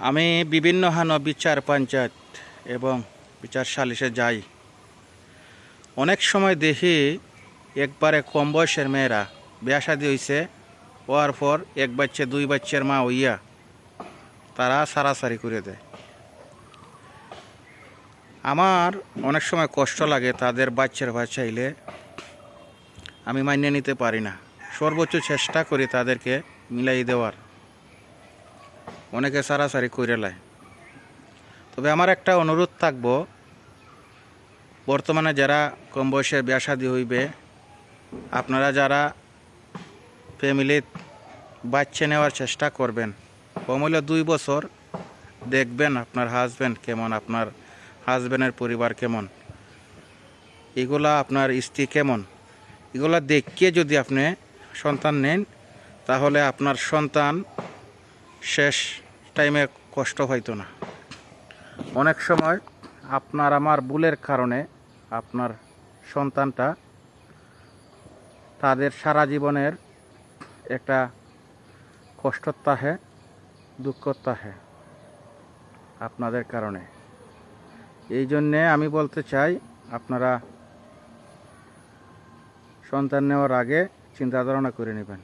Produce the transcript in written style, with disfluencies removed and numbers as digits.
আমি বিভিন্ন বিচার পঞ্চায়েত এবং বিচার সালিশে যাই। অনেক সময় দেখি একবারে কম বয়সের মেয়েরা বিয়া শাদী হয়েছে, হওয়ার পর এক বাচ্চা দুই বাচ্চার মা হইয়া তারা সারাসারি করে দেয়। আমার অনেক সময় কষ্ট লাগে, তাদের বাচ্চার চাইলে আমি মানিয়ে নিতে পারি না। সর্বোচ্চ চেষ্টা করি তাদেরকে মিলাই দেওয়ার, অনেকে সারাসারি করে লায়। তবে আমার একটা অনুরোধ থাকবো, বর্তমানে যারা কম বয়সে বিয়া শাদী হইবে, আপনারা যারা ফ্যামিলি বাচ্চা নেওয়ার চেষ্টা করবেন, কম হলে 2 বছর দেখবেন আপনার হাজব্যান্ড কেমন, আপনার হাজব্যান্ডের পরিবার কেমন, এগুলা আপনার স্ত্রী কেমন, এগুলা দেখিয়ে যদি আপনি সন্তান নেন, তাহলে আপনার সন্তান শেষ টাইমে কষ্ট হইতো না। অনেক সময় আপনার আমার ভুলের কারণে আপনার সন্তানটা তাদের সারা জীবনের একটা কষ্ট তাহে, দুঃখ তাহে আপনাদের কারণে। এই জন্যে আমি বলতে চাই, আপনারা সন্তান নেওয়ার আগে চিন্তা ধারণা করে নেবেন।